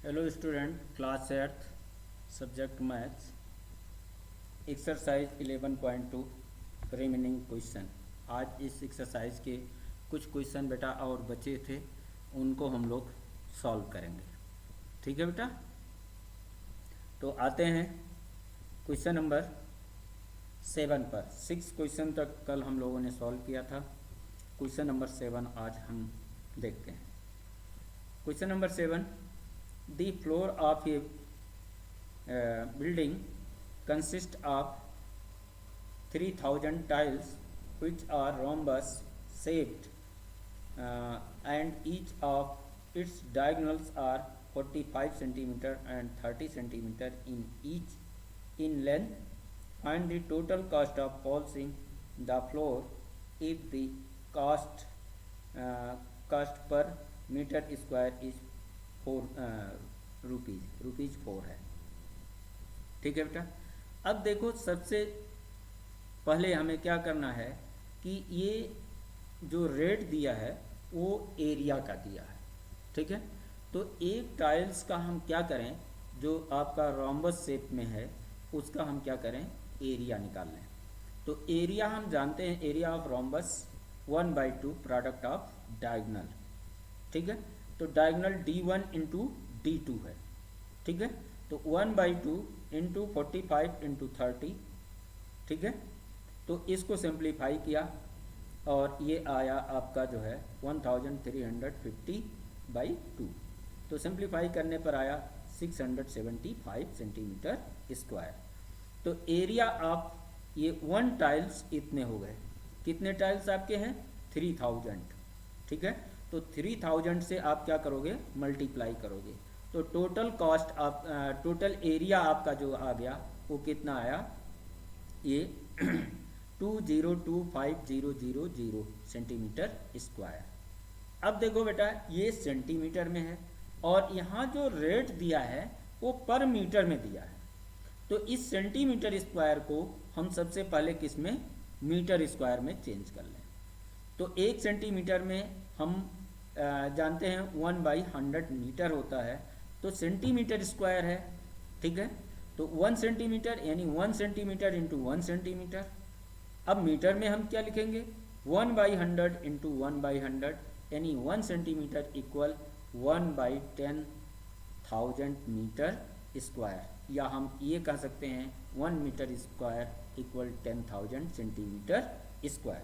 Hello student, class 8 subject maths, exercise 11.2 remaining question. आज इस exercise के कुछ क्वेश्चन बेटा और बचे थे, उनको हम लोग सॉल्व करेंगे। ठीक है बेटा, तो आते हैं क्वेश्चन नंबर 7 पर। 6 क्वेश्चन तक कल हम लोगों ने सॉल्व किया था। क्वेश्चन नंबर 7 आज हम देखते हैं। Question number 7, the floor of A building consists of 3000 tiles which are rhombus shaped, and each of its diagonals are 45 centimeter and 30 centimeter in each in length. Find the total cost of polishing the floor if the cost per meter square is 4 rupees 4 है। ठीक है बेटा, अब देखो सबसे पहले हमें क्या करना है कि ये जो रेट दिया है वो एरिया का दिया है। ठीक है, तो एक टाइल्स का हम क्या करें, जो आपका रोम्बस शेप में है उसका हम क्या करें, एरिया निकाल लें। तो एरिया हम जानते हैं, area of rhombus 1/2 product of diagonal. ठीक है, तो डायगोनल D1 इंटू D2 है। ठीक है, तो 1/2 इंटू 45 इंटू 30। ठीक है, तो इसको सिंप्लीफाई किया और ये आया आपका जो है 1350/2। तो सिंप्लीफाई करने पर आया 675 सेंटीमीटर स्क्वायर। तो एरिया ऑफ ये 1 टाइल्स इतने हो गए। कितने टाइल्स आपके हैं? 3000। ठीक है, तो 3000 से आप क्या करोगे, मल्टीप्लाई करोगे। तो टोटल कॉस्ट आप टोटल एरिया आपका जो आ गया वो कितना आया, ये 2025,000 सेंटीमीटर स्क्वायर। अब देखो बेटा, ये सेंटीमीटर में है और यहाँ जो रेट दिया है वो पर मीटर में दिया है। तो इस सेंटीमीटर स्क्वायर को हम सबसे पहले किस में, मीटर स्क्वायर में चेंज कर लें। तो 1 सेंटीमीटर में हम जानते हैं 1/100 मीटर होता है, तो सेंटीमीटर स्क्वायर है। ठीक है, तो 1 सेंटीमीटर यानी 1 सेंटीमीटर इंटू 1 सेंटीमीटर। अब मीटर में हम क्या लिखेंगे, 1/100 इंटू 1/100 यानी 1 सेंटीमीटर इक्वल 1/10,000 मीटर स्क्वायर, या हम ये कह सकते हैं 1 metre square equal 10,000 centimetre square.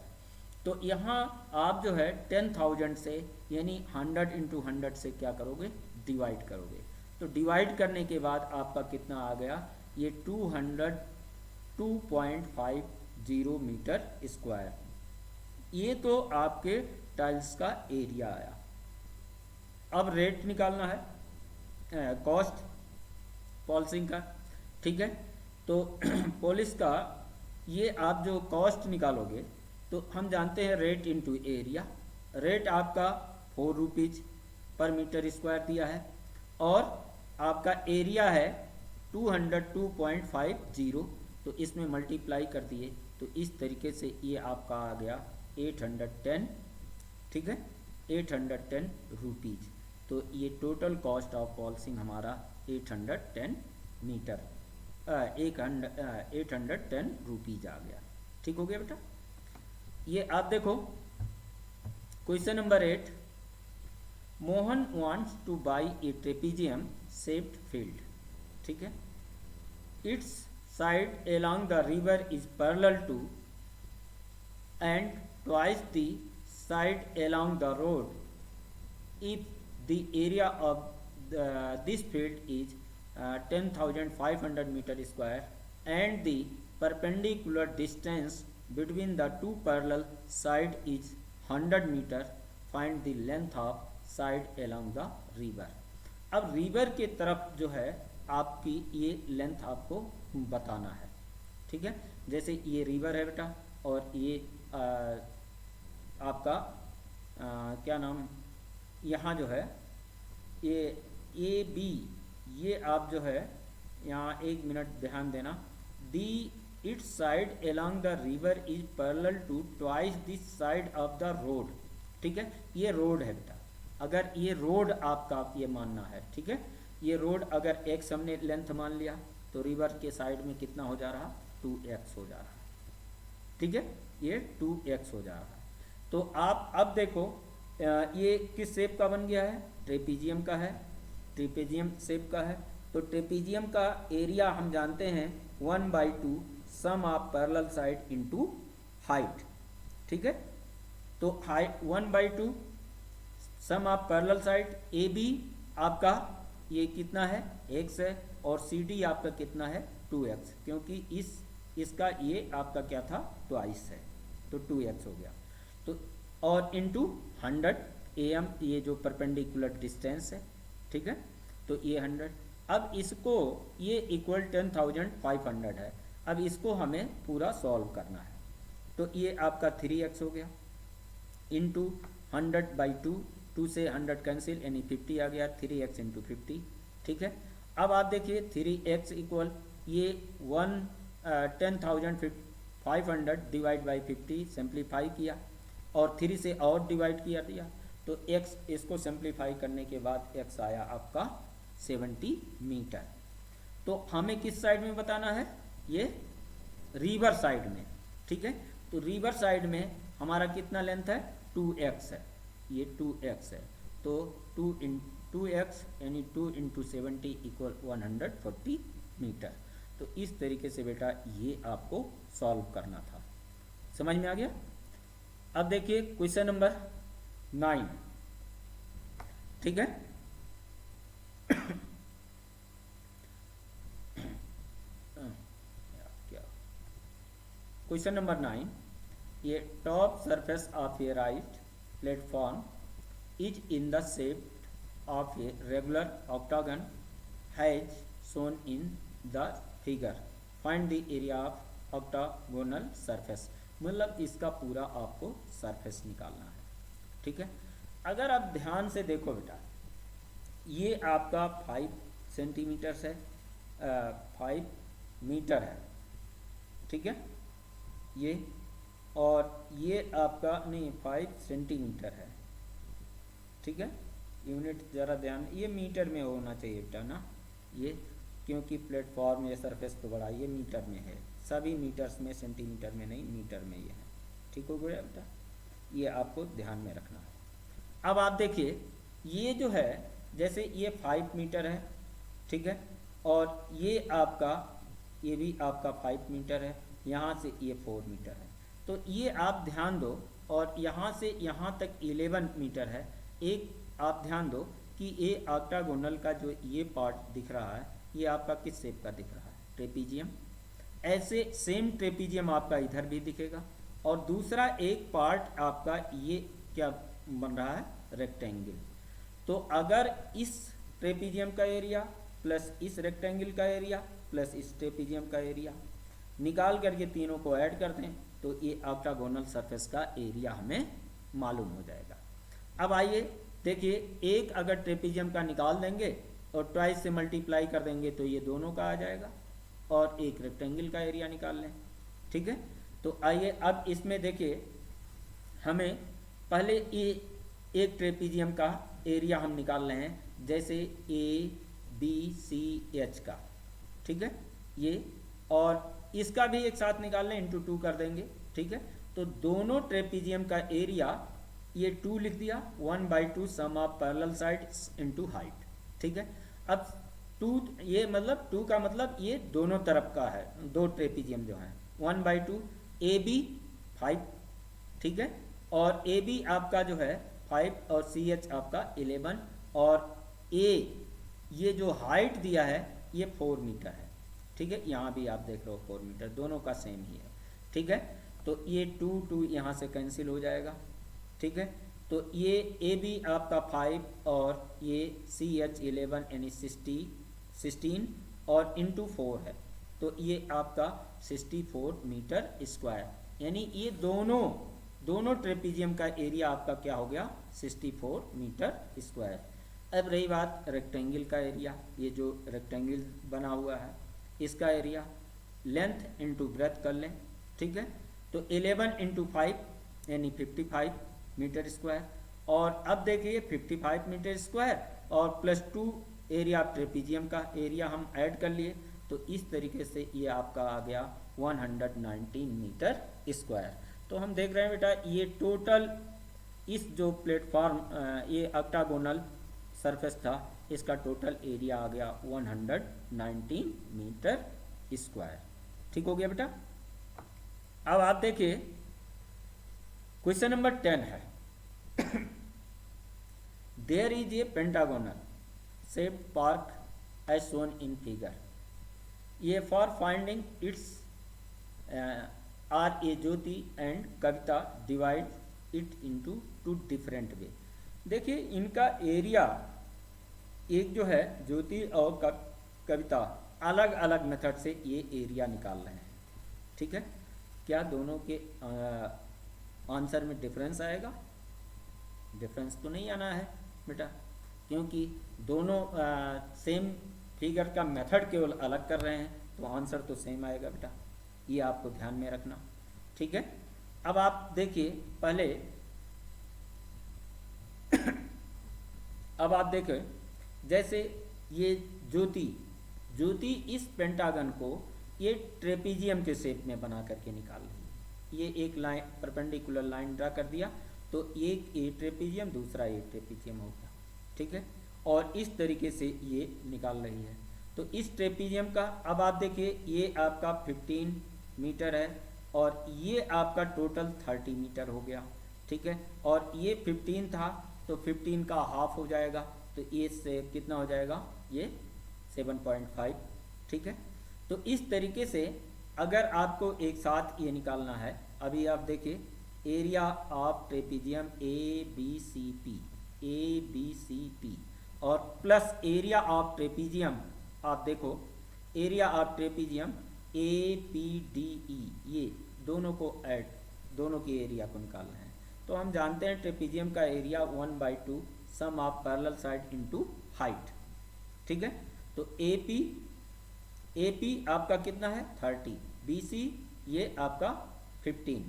तो यहाँ आप जो है 10,000 से यानी 100 इंटू 100 से क्या करोगे, डिवाइड करोगे। तो डिवाइड करने के बाद आपका कितना आ गया, ये 202.50 मीटर स्क्वायर। ये तो आपके टाइल्स का एरिया आया। अब रेट निकालना है, कॉस्ट पॉलिशिंग का। ठीक है, तो पॉलिश का ये आप जो कॉस्ट निकालोगे, तो हम जानते हैं रेट इंटू एरिया। रेट आपका 4 रुपीज़ पर मीटर स्क्वायर दिया है और आपका एरिया है 202.50, तो इसमें मल्टीप्लाई कर दिए तो इस तरीके से ये आपका आ गया 810। ठीक है, 810 रुपीज़। तो ये टोटल कॉस्ट ऑफ पॉलिशिंग हमारा 810 मीटर 810 रुपीज़ आ गया। ठीक हो गया बेटा। ये आप देखो question number 8, Mohan wants to buy a trapezium shaped field. ठीक है, its side along the river is parallel to and twice the side along the road if the area of this field is 10,500 metre square and the perpendicular distance between the two parallel side is 100 meter. Find the length of side along the river. अब river के तरफ जो है आपकी ये length आपको बताना है। ठीक है, जैसे ये रिवर है बेटा और ये आपका क्या नाम, यहाँ जो है ये AB, ये आप जो है यहाँ 1 मिनट ध्यान देना, दी its side along the river is parallel to twice the side of the road। ठीक है, ये रोड है बेटा, अगर ये रोड आपका ये मानना है। ठीक है, ये रोड अगर x हमने लेंथ मान लिया तो रिवर के साइड में कितना हो जा रहा, 2x हो जा रहा, ठीक है, ये 2x हो जा रहा। तो आप अब देखो ये किस शेप का बन गया है, ट्रेपीजियम का है, ट्रेपीजियम शेप का है। तो ट्रेपीजियम का एरिया हम जानते हैं 1/2 sum of parallel side into height, ठीक है। तो height 1/2 sum of parallel side, a b आपका ये कितना है, x है, और सी डी आपका कितना है, 2x, क्योंकि इसका ये आपका क्या था, ट्वाइस है, तो 2x हो गया। तो और इनटू 100 am, ये जो परपेंडिकुलर डिस्टेंस है, ठीक है, तो ये 100। अब इसको ये इक्वल 10,500 है। अब इसको हमें पूरा सॉल्व करना है। तो ये आपका 3x हो गया इंटू 100/2, 2 से 100 कैंसिल यानी 50 आ गया, 3x इंटू 50, ठीक है। अब आप देखिए 3x इक्वल ये 10,500 डिवाइड बाई 50, सिंप्लीफाई किया और 3 से और डिवाइड किया दिया, तो x इसको सिंप्लीफाई करने के बाद x आया आपका 70 मीटर। तो हमें किस साइड में बताना है, ये रिवर साइड में, ठीक है। तो रिवर साइड में हमारा कितना लेंथ है, 2x है, ये 2x है, तो 2x यानी 2 इंटू 70 इक्वल 140 मीटर। तो इस तरीके से बेटा ये आपको सॉल्व करना था, समझ में आ गया। अब देखिए क्वेश्चन नंबर 9, ठीक है। क्वेश्चन नंबर 9, ये top surface of A right platform is in the shape of a regular octagon has shown in the figure, find the area of octagonal surface. मतलब इसका पूरा आपको सरफेस निकालना है, ठीक है। अगर आप ध्यान से देखो बेटा, ये आपका 5 सेंटीमीटर है, 5 मीटर है, ठीक है, ये, और ये आपका नहीं 5 सेंटीमीटर है, ठीक है। यूनिट ज़रा ध्यान, ये मीटर में होना चाहिए बेटा ना, ये क्योंकि प्लेटफॉर्म ये सरफेस तो बड़ा, ये मीटर में है, सभी मीटर्स में, सेंटीमीटर में नहीं, मीटर में ये है, ठीक हो गया बेटा, ये आपको ध्यान में रखना है। अब आप देखिए ये जो है, जैसे ये 5 मीटर है, ठीक है, और ये आपका, ये भी आपका 5 मीटर है, यहाँ से ये 4 मीटर है, तो ये आप ध्यान दो, और यहाँ से यहाँ तक 11 मीटर है। एक आप ध्यान दो कि ये ऑक्टागोनल का जो ये पार्ट दिख रहा है, ये आपका किस शेप का दिख रहा है, ट्रेपीजियम। ऐसे सेम ट्रेपीजियम आपका इधर भी दिखेगा, और दूसरा एक पार्ट आपका ये क्या बन रहा है, रेक्टेंगल। तो अगर इस ट्रेपीजियम का एरिया प्लस इस रेक्टेंगल का एरिया प्लस इस ट्रेपीजियम का एरिया निकाल करके तीनों को ऐड कर दें, तो ये ऑक्टागोनल सरफेस का एरिया हमें मालूम हो जाएगा। अब आइए देखिए, एक अगर ट्रेपीजियम का निकाल देंगे और ट्वाइस से मल्टीप्लाई कर देंगे तो ये दोनों का आ जाएगा, और एक रेक्टेंगल का एरिया निकाल लें, ठीक है। तो आइए अब इसमें देखिए, हमें पहले ये एक ट्रेपीजियम का एरिया हम निकाल रहे हैं, जैसे ABCH का, ठीक है, ये, और इसका भी एक साथ निकाल लें, इंटू 2 कर देंगे, ठीक है। तो दोनों ट्रेपीजियम का एरिया ये 2 लिख दिया, 1/2 sum of parallel side into height, ठीक है। अब 2, ये मतलब 2 का मतलब ये दोनों तरफ का है, दो ट्रेपीजियम जो हैं, 1/2 AB 5, ठीक है, और AB आपका जो है 5 और CH आपका 11, और A ये जो हाइट दिया है ये 4 मीटर है, ठीक है। यहाँ भी आप देख रहे हो 4 मीटर, दोनों का सेम ही है, ठीक है। तो ये 2 यहाँ से कैंसिल हो जाएगा, ठीक है। तो ये AB आपका 5 और ये CH 11 यानी 16 और इंटू 4 है, तो ये आपका 64 मीटर स्क्वायर, यानी ये दोनों ट्रेपीजियम का एरिया आपका क्या हो गया, 64 मीटर स्क्वायर। अब रही बात रेक्टेंगल का एरिया, ये जो रेक्टेंगल बना हुआ है इसका एरिया लेंथ इंटू ब्रेथ कर लें, ठीक है। तो 11 इंटू 5 यानी 55 मीटर स्क्वायर, और अब देखिए 55 मीटर स्क्वायर और प्लस 2 एरिया ऑफ ट्रेपीजियम का एरिया हम ऐड कर लिए, तो इस तरीके से ये आपका आ गया 119 मीटर स्क्वायर। तो हम देख रहे हैं बेटा ये टोटल इस जो प्लेटफॉर्म ये ऑक्टागोनल सरफेस था, इसका टोटल एरिया आ गया 119 मीटर स्क्वायर। ठीक हो गया बेटा। अब आप देखिए क्वेश्चन नंबर 10 है there is a pentagonal shaped park as shown in figure, ये for finding its area Jyoti and Kavita divide it into two different way. देखिए इनका एरिया एक जो है ज्योति और कविता अलग अलग मेथड से ये एरिया निकाल रहे हैं। ठीक है, क्या दोनों के आंसर में डिफरेंस आएगा? डिफरेंस तो नहीं आना है बेटा, क्योंकि दोनों सेम फिगर का मेथड केवल अलग कर रहे हैं, तो आंसर तो सेम आएगा बेटा, ये आपको ध्यान में रखना। ठीक है, अब आप देखिए पहले अब आप देखें जैसे ये ज्योति इस पेंटागन को ये ट्रेपीजियम के शेप में बना करके निकाल रही है। ये एक लाइन परपेंडिकुलर लाइन ड्रा कर दिया, तो एक ए ट्रेपीजियम दूसरा ए ट्रेपीजियम हो गया। ठीक है, और इस तरीके से ये निकाल रही है। तो इस ट्रेपीजियम का अब आप देखिए ये आपका 15 मीटर है और ये आपका टोटल 30 मीटर हो गया। ठीक है, और ये 15 था तो 15 का हाफ हो जाएगा, तो ये से कितना हो जाएगा, ये 7.5। ठीक है, तो इस तरीके से अगर आपको एक साथ ये निकालना है, अभी आप देखिए area of trapezium A B C P और प्लस एरिया ऑफ ट्रेपीजियम, आप देखो एरिया ऑफ ट्रेपीजियम APDE, ये दोनों को ऐड, दोनों की एरिया को निकालना है। तो हम जानते हैं ट्रेपीजियम का area 1/2 sum of parallel side into height. ठीक है, तो AP आपका कितना है 30, BC ये आपका 15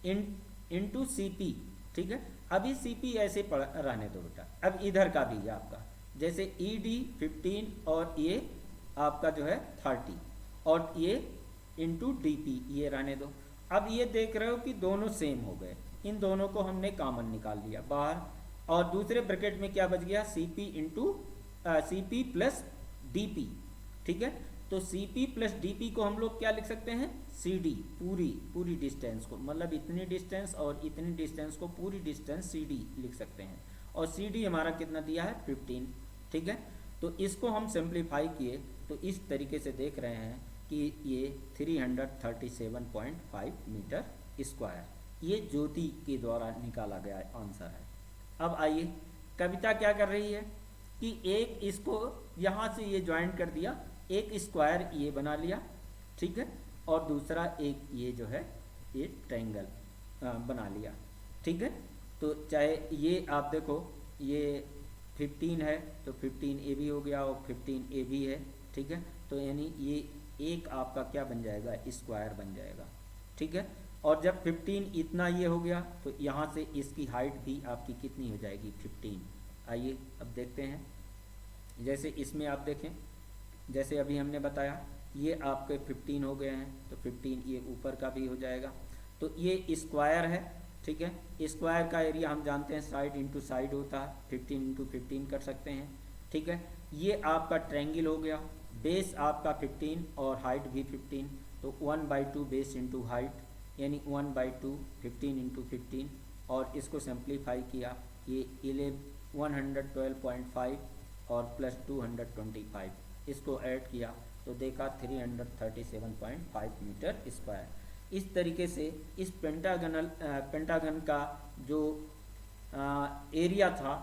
इनटू CP। ठीक है, अभी CP ऐसे रहने दो बेटा। अब इधर का भी आपका जैसे ED 15 और ये आपका जो है 30 और ये इंटू DP ये रहने दो। अब ये देख रहे हो कि दोनों सेम हो गए, इन दोनों को हमने कॉमन निकाल लिया बाहर, और दूसरे ब्रैकेट में क्या बच गया CP प्लस DP। ठीक है, तो CP प्लस DP को हम लोग क्या लिख सकते हैं, CD, पूरी डिस्टेंस को, मतलब इतनी डिस्टेंस और इतनी डिस्टेंस को पूरी डिस्टेंस CD लिख सकते हैं, और CD हमारा कितना दिया है 15। ठीक है, तो इसको हम सिंप्लीफाई किए तो इस तरीके से देख रहे हैं कि ये 337.5 मीटर स्क्वायर ये ज्योति के द्वारा निकाला गया आंसर है। अब आइए कविता क्या कर रही है कि एक इसको यहाँ से ये ज्वाइन कर दिया, एक स्क्वायर ये बना लिया। ठीक है, और दूसरा एक ये जो है ये ट्रायंगल बना लिया। ठीक है, तो चाहे ये आप देखो ये 15 है तो 15 ए भी हो गया और 15 ए भी है। ठीक है, तो यानी ये एक आपका क्या बन जाएगा, स्क्वायर बन जाएगा। ठीक है, और जब 15 इतना ये हो गया तो यहाँ से इसकी हाइट भी आपकी कितनी हो जाएगी 15। आइए अब देखते हैं, जैसे इसमें आप देखें जैसे अभी हमने बताया ये आपके 15 हो गए हैं, तो 15 ये ऊपर का भी हो जाएगा। तो ये स्क्वायर है। ठीक है, स्क्वायर का एरिया हम जानते हैं साइड इंटू साइड होता है, 15 इंटू 15 कर सकते हैं। ठीक है, ये आपका ट्रायंगल हो गया, बेस आपका 15 और हाइट भी 15, तो 1/2 बेस इंटू हाइट यानी 1/2 15 इंटू 15, और इसको सिंप्लीफाई किया ये 112.5 और प्लस 225 इसको ऐड किया तो देखा 337.5 मीटर स्क्वायर। इस तरीके से इस पेंटागन का जो एरिया था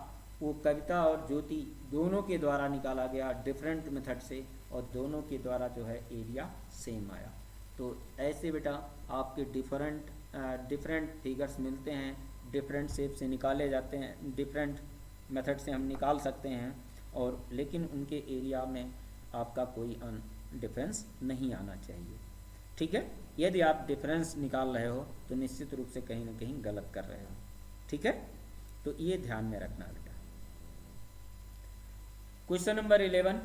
वो कविता और ज्योति दोनों के द्वारा निकाला गया डिफरेंट मेथड से, और दोनों के द्वारा जो है एरिया सेम आया। तो ऐसे बेटा आपके डिफरेंट फिगर्स मिलते हैं, डिफरेंट शेप से निकाले जाते हैं, डिफरेंट मेथड से हम निकाल सकते हैं, और लेकिन उनके एरिया में आपका कोई डिफरेंस नहीं आना चाहिए। ठीक है, यदि आप डिफरेंस निकाल रहे हो तो निश्चित रूप से कहीं ना कहीं गलत कर रहे हो। ठीक है, तो ये ध्यान में रखना बेटा। Question number 11,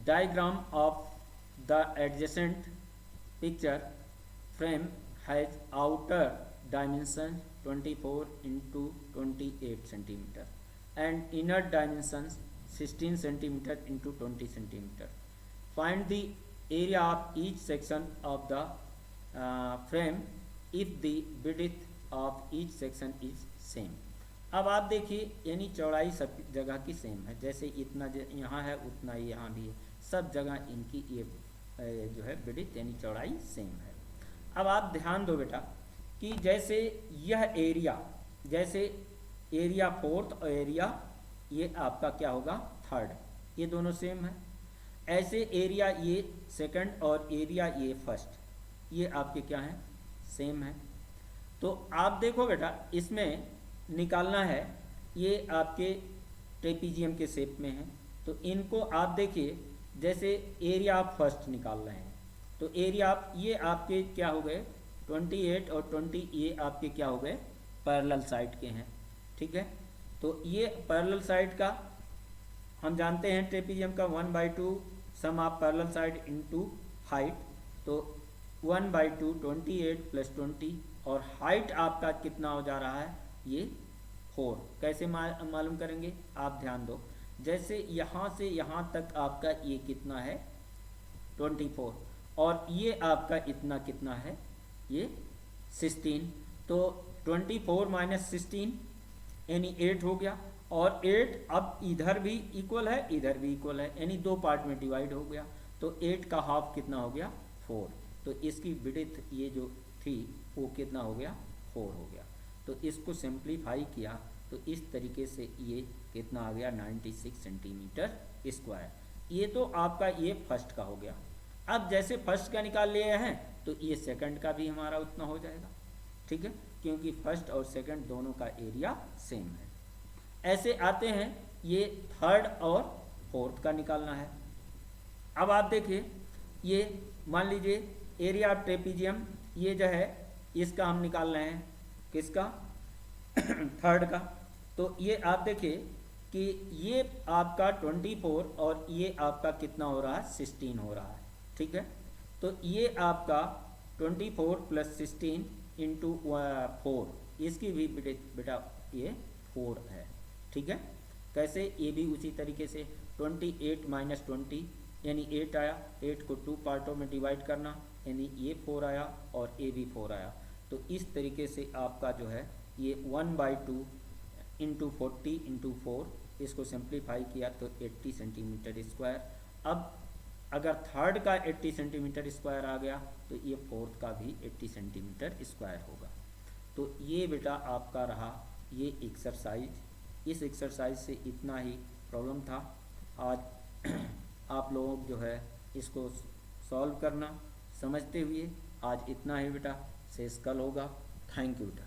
diagram of the adjacent picture frame has outer dimensions 24 into 28 centimeter and inner dimensions 16 centimeter into 20 centimeter. Find the area of each section of the frame if the width of each section is same. अब आप देखिए यानी चौड़ाई सब जगह की same है, जैसे इतना यहाँ है उतना ही यहाँ भी है, सब जगह इनकी ये जो है विड्थ यानी चौड़ाई सेम है। अब आप ध्यान दो बेटा कि जैसे यह एरिया, जैसे एरिया फोर्थ और एरिया ये आपका क्या होगा थर्ड, ये दोनों सेम है। ऐसे एरिया ये सेकंड और एरिया ये फर्स्ट, ये आपके क्या हैं सेम है। तो आप देखो बेटा इसमें निकालना है, ये आपके ट्रेपीजियम के शेप में है, तो इनको आप देखिए जैसे एरिया आप फर्स्ट निकाल रहे हैं, तो एरिया आप ये आपके क्या हो गए 28 और 20 ये आपके क्या हो गए पैरेलल साइड के हैं, ठीक है। तो ये पैरेलल साइड का हम जानते हैं ट्रेपीजियम का 1/2 sum of parallel side into height, तो 1/2 28 + 20 और हाइट आपका कितना हो जा रहा है ये 4। कैसे मालूम करेंगे आप ध्यान दो, जैसे यहाँ से यहाँ तक आपका ये कितना है 24 और ये आपका इतना कितना है ये 16, तो 24 - 16 यानी 8 हो गया, और 8 अब इधर भी इक्वल है इधर भी इक्वल है यानी 2 पार्ट में डिवाइड हो गया, तो 8 का हाफ कितना हो गया 4, तो इसकी विड्थ ये जो थी वो कितना हो गया 4 हो गया। तो इसको सिंप्लीफाई किया तो इस तरीके से ये कितना आ गया 96 सेंटीमीटर स्क्वायर। ये तो आपका ये फर्स्ट का हो गया। अब जैसे फर्स्ट का निकाल लिए हैं तो ये सेकंड का भी हमारा उतना हो जाएगा, ठीक है, क्योंकि फर्स्ट और सेकंड दोनों का एरिया सेम है। ऐसे आते हैं ये थर्ड और फोर्थ का निकालना है। अब आप देखिए ये मान लीजिए एरिया ऑफ ट्रेपीजियम ये जो है इसका हम निकाल रहे हैं किसका थर्ड का, तो ये आप देखिए कि ये आपका 24 और ये आपका कितना हो रहा है 16 हो रहा है, ठीक है। तो ये आपका 24 + 16 इंटू 4, इसकी भी बेटा ये 4 है, ठीक है। कैसे ये भी उसी तरीके से 28 - 20 यानी 8 आया, 8 को 2 पार्टों में डिवाइड करना यानी ये 4 आया और ये भी 4 आया। तो इस तरीके से आपका जो है ये 1/2 इंटू 40 इंटू 4, इसको सिंप्लीफाई किया तो 80 सेंटीमीटर स्क्वायर। अब अगर थर्ड का 80 सेंटीमीटर स्क्वायर आ गया तो ये फोर्थ का भी 80 सेंटीमीटर स्क्वायर होगा। तो ये बेटा आपका रहा ये एक्सरसाइज। इस एक्सरसाइज से इतना ही प्रॉब्लम था। आज आप लोग जो है इसको सॉल्व करना समझते हुए आज इतना ही बेटा, शेष कल होगा। थैंक यू बेटा।